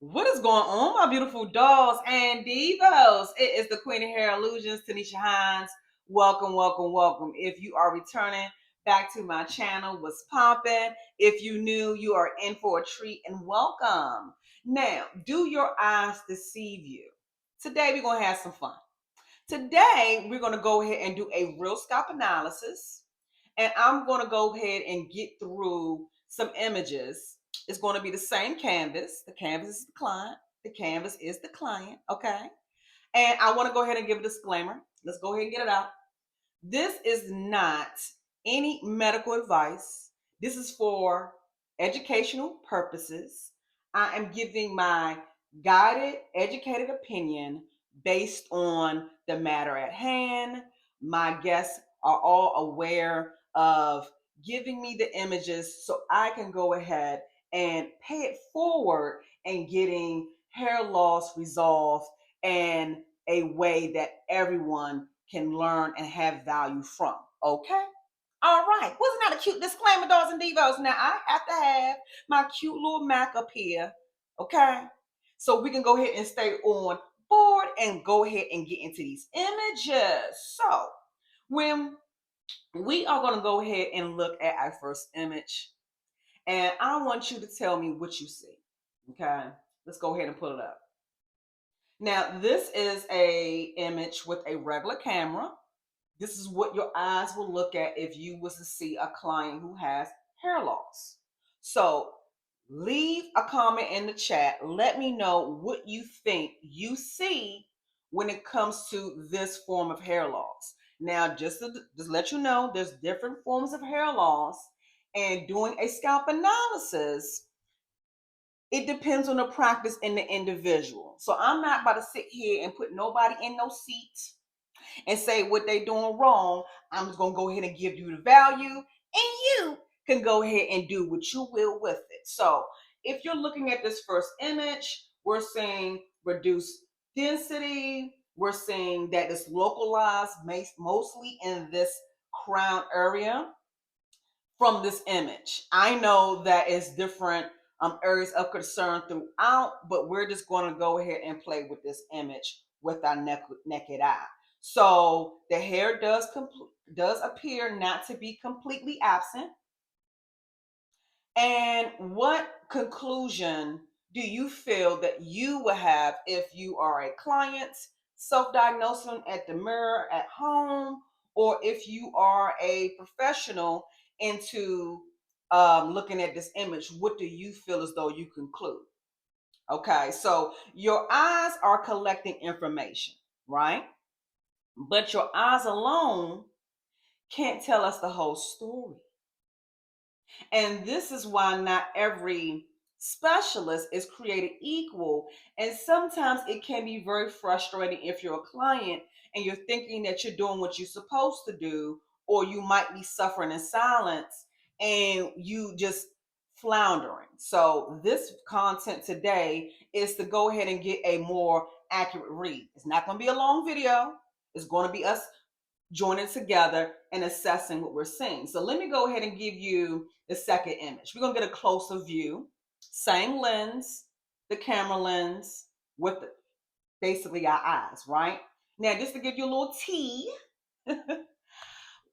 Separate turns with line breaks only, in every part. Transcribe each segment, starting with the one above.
What is going on, my beautiful dolls and divos? It is the Queen of Hair Illusions, Taneasha Hines. Welcome, welcome, welcome. If you are returning back to my channel, what's poppin'? If you new, you are in for a treat and welcome. Now, do your eyes deceive you? Today, we're going to have some fun. Today, we're going to go ahead and do a real scalp analysis. And I'm going to go ahead and get through some images. It's going to be the same canvas. The canvas is the client. The canvas is the client. Okay. And I want to go ahead and give a disclaimer. Let's go ahead and get it out. This is not any medical advice. This is for educational purposes. I am giving my guided, educated opinion based on the matter at hand. My guests are all aware of giving me the images so I can go ahead and pay it forward and getting hair loss resolved and a way that everyone can learn and have value from. Okay? All right. Wasn't that a cute disclaimer, dolls and divos? Now, I have to have my cute little Mac up here. Okay? So we can go ahead and stay on board and go ahead and get into these images. So, when we are going to go ahead and look at our first image, and I want you to tell me what you see. Okay? Let's go ahead and pull it up. Now, this is a image with a regular camera. This is what your eyes will look at if you was to see a client who has hair loss. So leave a comment in the chat. Let me know what you think you see when it comes to this form of hair loss. Now, just let you know, there's different forms of hair loss, and doing a scalp analysis, it depends on the practice and the individual. So I'm not about to sit here and put nobody in no seat and say what they doing wrong. I'm just gonna go ahead and give you the value, and you can go ahead and do what you will with it. So if you're looking at this first image, we're seeing reduced density. We're seeing that it's localized mostly in this crown area from this image. I know that it's different areas of concern throughout, but we're just going to go ahead and play with this image with our naked eye. So the hair does appear not to be completely absent. And what conclusion do you feel that you will have if you are a client self-diagnosing at the mirror at home, or if you are a professional into looking at this image? What do you feel as though you conclude? Okay, so your eyes are collecting information, right? But your eyes alone can't tell us the whole story. And this is why not every specialist is created equal. And sometimes it can be very frustrating if you're a client and you're thinking that you're doing what you're supposed to do, or you might be suffering in silence and you just floundering. So this content today is to go ahead and get a more accurate read. It's not going to be a long video. It's going to be us joining together and assessing what we're seeing. So let me go ahead and give you the second image. We're going to get a closer view. Same lens, the camera lens, with basically our eyes, right? Now, just to give you a little tea,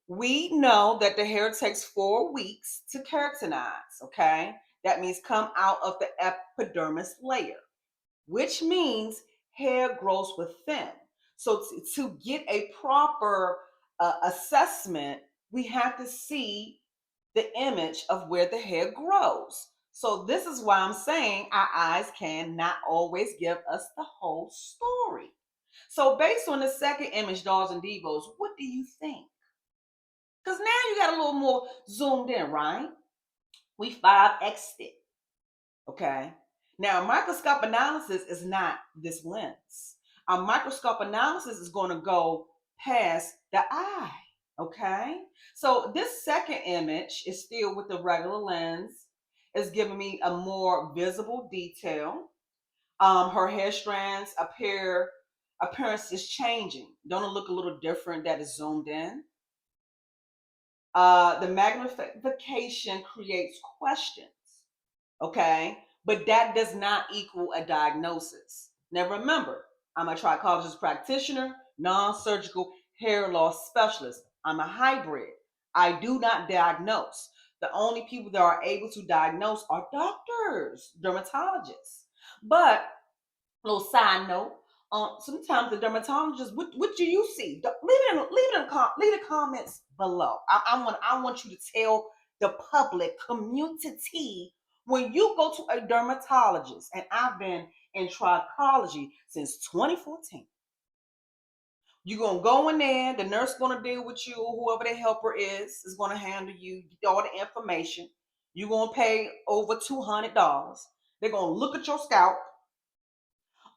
we know that the hair takes 4 weeks to keratinize, okay? That means come out of the epidermis layer, which means hair grows within. So to get a proper assessment, we have to see the image of where the hair grows. So this is why I'm saying our eyes can not always give us the whole story. So based on the second image, dolls and divos, what do you think? Because now you got a little more zoomed in, right? We 5x'd it. Okay. Now, microscopic analysis is not this lens. A microscopic analysis is going to go past the eye. Okay. So this second image is still with the regular lens. It's giving me a more visible detail. Her hair strands appearance is changing. Don't it look a little different that is zoomed in? The magnification creates questions. Okay. but that does not equal a diagnosis. Now remember, I'm a trichologist practitioner, non-surgical hair loss specialist. I'm a hybrid. I do not diagnose. The only people that are able to diagnose are doctors, dermatologists. But little side note, sometimes the dermatologist, what do you see? Leave the comments below. I want you to tell the public community when you go to a dermatologist, and I've been in trichology since 2014. You're gonna go in there, the nurse gonna deal with you, whoever the helper is gonna handle you, get all the information. You're gonna pay over $200. They're gonna look at your scalp.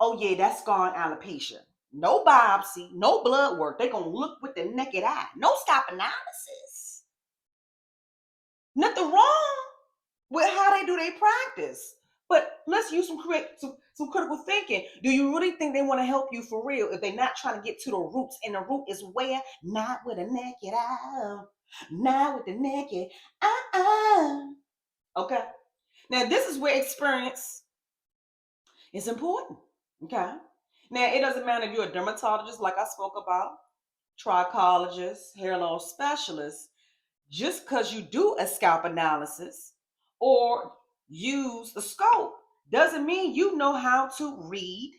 Oh yeah, that's scar and alopecia. No biopsy, no blood work. They're gonna look with the naked eye. No scalp analysis. Nothing wrong with how they do their practice. But let's use some critical thinking. Do you really think they want to help you for real if they're not trying to get to the roots? And the root is where? Not with a naked eye. Not with the naked eye. Okay. Now this is where experience is important. Okay. Now it doesn't matter if you're a dermatologist, like I spoke about, trichologist, hair loss specialist, just because you do a scalp analysis or use the scope doesn't mean you know how to read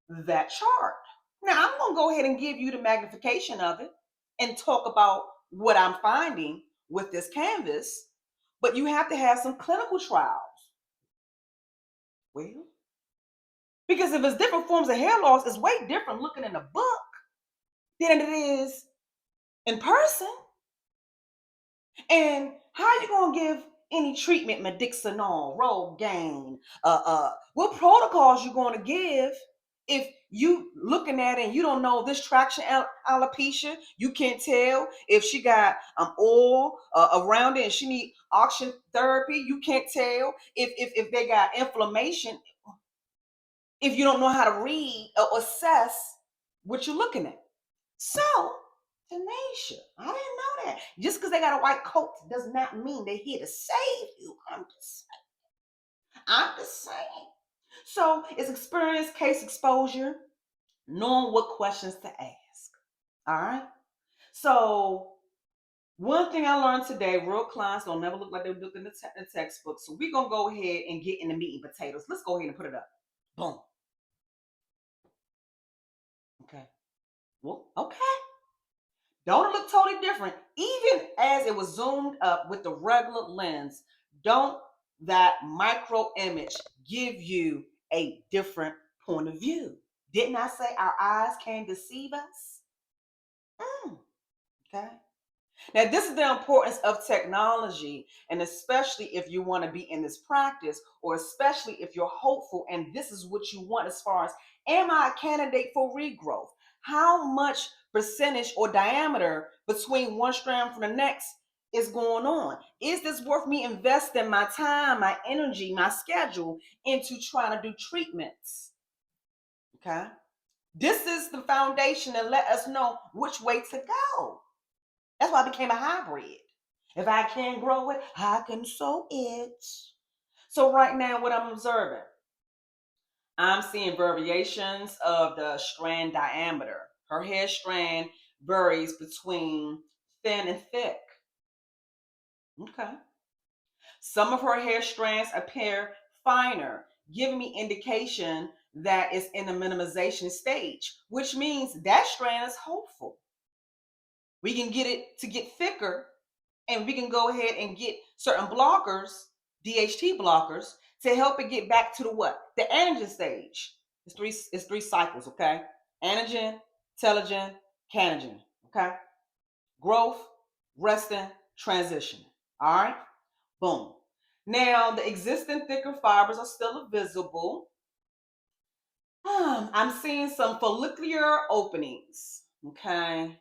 that chart. Now, I'm going to go ahead and give you the magnification of it and talk about what I'm finding with this canvas, but you have to have some clinical trials. Well, because if it's different forms of hair loss, it's way different looking in a book than it is in person. And how are you gonna give any treatment, medicinal, Rogaine? What protocols you gonna give if you looking at it and you don't know this traction alopecia? You can't tell if she got oil around it and she need oxygen therapy. You can't tell if they got inflammation. If you don't know how to read or assess what you're looking at. So, Taneasha, I didn't know that. Just because they got a white coat does not mean they're here to save you. I'm just saying. So, it's experience, case exposure, knowing what questions to ask. All right. So, one thing I learned today, real clients don't never look like they look in the textbook. So, we're going to go ahead and get in the meat and potatoes. Let's go ahead and put it up. Boom. Okay. Well, okay. Don't it look totally different? Even as it was zoomed up with the regular lens, don't that micro image give you a different point of view? Didn't I say our eyes can deceive us? Okay. Now, this is the importance of technology, and especially if you want to be in this practice, or especially if you're hopeful and this is what you want as far as, am I a candidate for regrowth? How much percentage or diameter between one strand from the next is going on? Is this worth me investing my time, my energy, my schedule into trying to do treatments? Okay. This is the foundation to let us know which way to go. That's why I became a hybrid. If I can't grow it, I can sow it. So right now, what I'm observing, I'm seeing variations of the strand diameter. Her hair strand varies between thin and thick. Okay. Some of her hair strands appear finer, giving me indication that it's in the minimization stage, which means that strand is hopeful. We can get it to get thicker, and we can go ahead and get certain blockers, DHT blockers, to help it get back to the what? The anagen stage. It's three cycles, okay? Anagen, telogen, canagen, okay? Growth, resting, transition. All right? Boom. Now, the existing thicker fibers are still visible. I'm seeing some follicular openings, okay?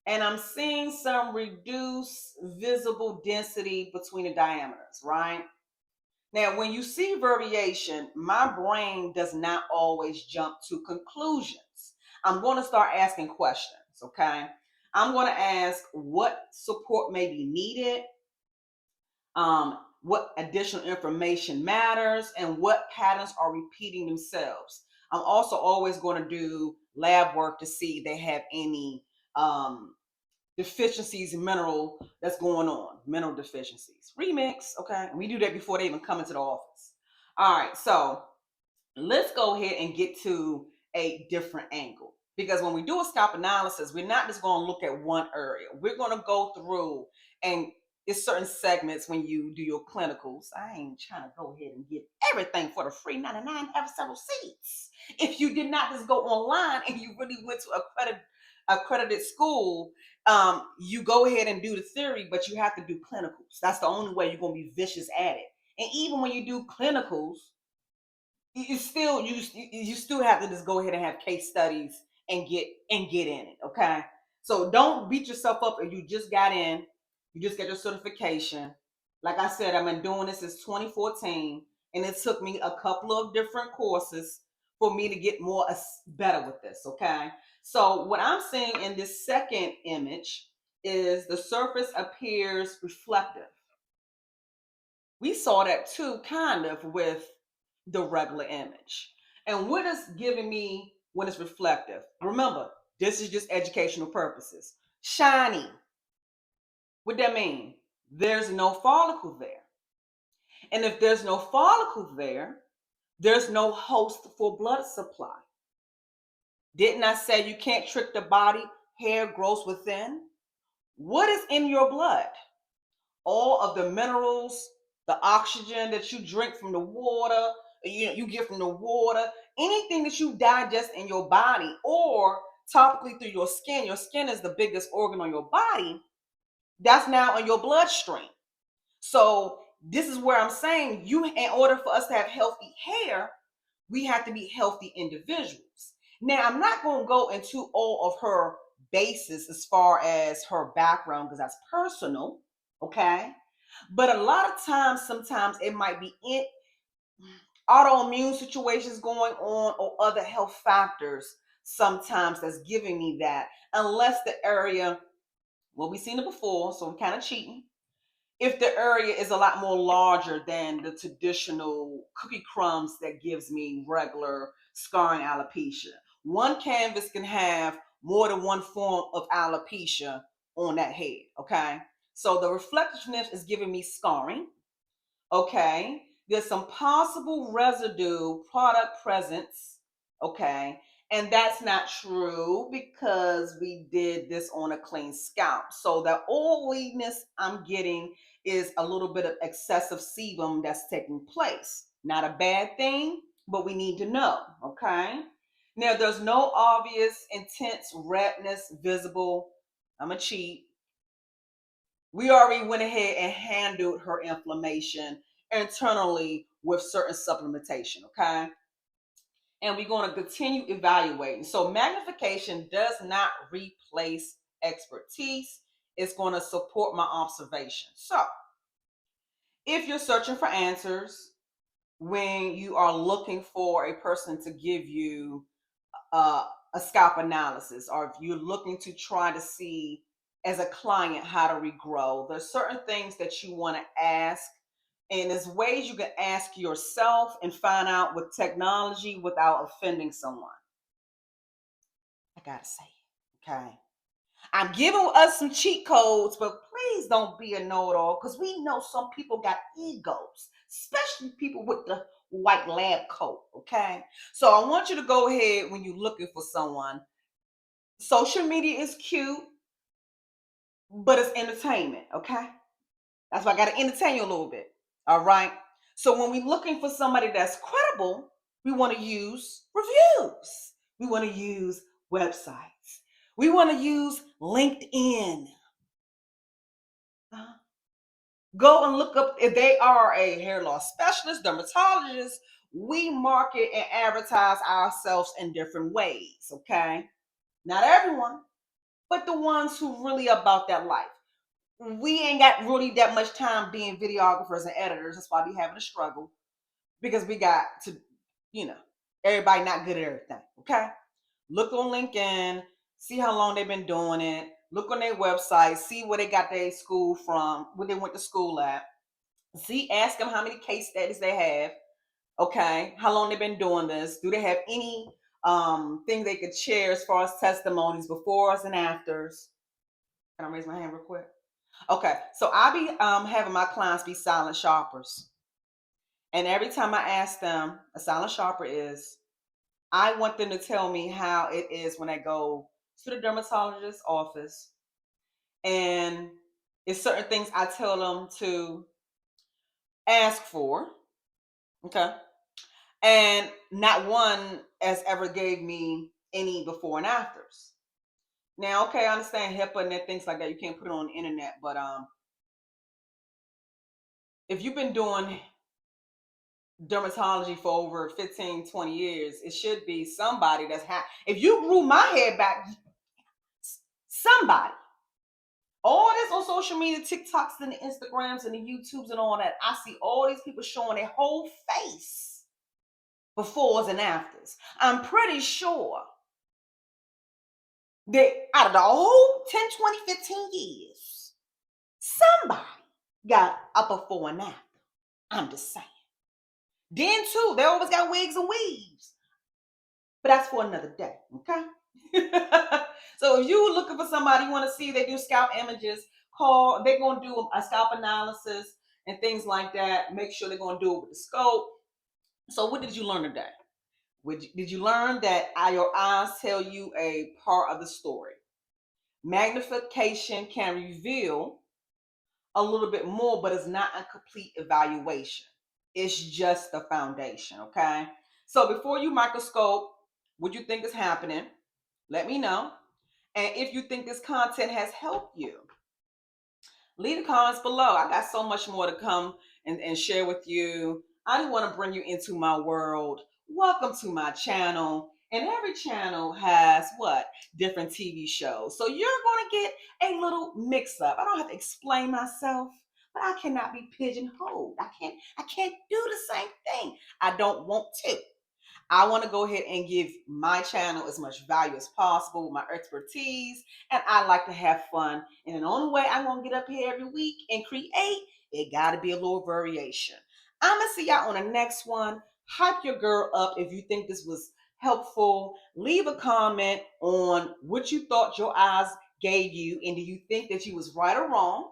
And I'm seeing some reduced visible density between the diameters, right? Now, when you see variation, my brain does not always jump to conclusions. I'm going to start asking questions, okay? I'm going to ask what support may be needed. what additional information matters, and what patterns are repeating themselves. I'm also always going to do lab work to see if they have any deficiencies in mineral that's going on, mineral deficiencies. Remix, okay? And we do that before they even come into the office. All right, so let's go ahead and get to a different angle. Because when we do a scalp analysis, we're not just going to look at one area. We're going to go through, and it's certain segments when you do your clinicals. I ain't trying to go ahead and get everything for the free 99, have several seats. If you did not just go online and you really went to accredited school, you go ahead and do the theory, but you have to do clinicals. That's the only way you're going to be vicious at it. And even when you do clinicals, you still have to just go ahead and have case studies and get in it. Okay, so don't beat yourself up if you just got in, you just got your certification. Like I said, I've been doing this since 2014, and it took me a couple of different courses for me to get better with this. Okay, so what I'm seeing in this second image is the surface appears reflective. We saw that too, kind of, with the regular image. And what is giving me when it's reflective? Remember, this is just educational purposes. Shiny. What that mean? There's no follicle there. And if there's no follicle there, there's no host for blood supply. Didn't I say you can't trick the body? Hair grows within. What is in your blood? All of the minerals, the oxygen that you drink from the water, you get from the water, anything that you digest in your body or topically through your skin. Your skin is the biggest organ on your body. That's now in your bloodstream. So this is where I'm saying, in order for us to have healthy hair, we have to be healthy individuals. Now, I'm not going to go into all of her bases as far as her background because that's personal, okay? But a lot of times, sometimes it might be autoimmune situations going on or other health factors sometimes that's giving me that, unless the area, well, we've seen it before, so I'm kind of cheating. If the area is a lot more larger than the traditional cookie crumbs that gives me regular scarring alopecia. One canvas can have more than one form of alopecia on that head, okay? So the reflectiveness is giving me scarring, okay? There's some possible residue product presence, okay? And that's not true because we did this on a clean scalp. So the oiliness I'm getting is a little bit of excessive sebum that's taking place. Not a bad thing, but we need to know, okay? Now, there's no obvious intense redness visible. I'm a cheat. We already went ahead and handled her inflammation internally with certain supplementation, okay? And we're going to continue evaluating. So magnification does not replace expertise. It's going to support my observation. So if you're searching for answers, when you are looking for a person to give you a scalp analysis, or if you're looking to try to see as a client how to regrow, there's certain things that you want to ask. And there's ways you can ask yourself and find out with technology without offending someone. I gotta say, okay. I'm giving us some cheat codes, but please don't be a know-it-all because we know some people got egos, especially people with the white lab coat, okay? So I want you to go ahead when you're looking for someone. Social media is cute, but it's entertainment, okay? That's why I got to entertain you a little bit, all right? So when we're looking for somebody that's credible, we want to use reviews. We want to use websites. We want to use LinkedIn. Go and look up if they are a hair loss specialist, dermatologist. We market and advertise ourselves in different ways, okay? Not everyone, but the ones who really about that life. We ain't got really that much time being videographers and editors. That's why we having a struggle because we got to, everybody not good at everything, okay? Look on LinkedIn, see how long they've been doing it. Look on their website, see where they got their school from, where they went to school at. See, ask them how many case studies they have. Okay, how long they've been doing this? Do they have any thing they could share as far as testimonies before and afters? Can I raise my hand real quick? Okay, so I be having my clients be silent shoppers, and every time I ask them, a silent shopper is, I want them to tell me how it is when I go to the dermatologist's office, and it's certain things I tell them to ask for. Okay, and not one has ever gave me any before and afters. Now, okay, I understand HIPAA and things like that. You can't put it on the internet, but if you've been doing dermatology for over 15, 20 years, it should be somebody that's if you grew my hair back, somebody. All this on social media, TikToks and the Instagrams and the YouTubes and all that, I see all these people showing their whole face befores and afters. I'm pretty sure that out of the whole 10, 20, 15 years, somebody got a before and after. I'm just saying. Then too, they always got wigs and weaves. But that's for another day, okay? So if you're looking for somebody, you want to see they do scalp images, they're going to do a scalp analysis and things like that. Make sure they're going to do it with the scope. So what did you learn today? Did you learn that your eyes tell you a part of the story? Magnification can reveal a little bit more, but it's not a complete evaluation. It's just the foundation, okay? So before you microscope what you think is happening, let me know. And if you think this content has helped you, leave the comments below. I got so much more to come and share with you. I just want to bring you into my world. Welcome to my channel. And every channel has what? Different TV shows. So you're going to get a little mix up. I don't have to explain myself, but I cannot be pigeonholed. I can't do the same thing. I don't want to. I want to go ahead and give my channel as much value as possible with my expertise, and I like to have fun. And the only way I'm going to get up here every week and create, it got to be a little variation. I'm going to see y'all on the next one. Hype your girl up if you think this was helpful. Leave a comment on what you thought your eyes gave you, and do you think that you was right or wrong?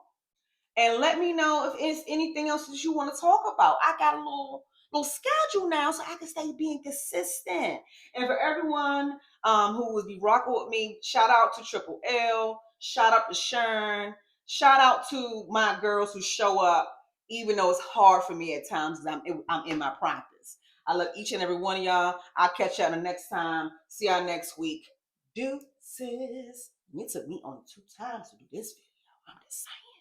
And let me know if it's anything else that you want to talk about. I got a little schedule now so I can stay being consistent. And for everyone who will be rocking with me, shout out to Triple L, shout out to Shern, shout out to my girls who show up, even though it's hard for me at times because I'm in my practice. I love each and every one of y'all. I'll catch y'all the next time. See y'all next week. Deuces. It took me only 2 times to do this video. I'm just saying.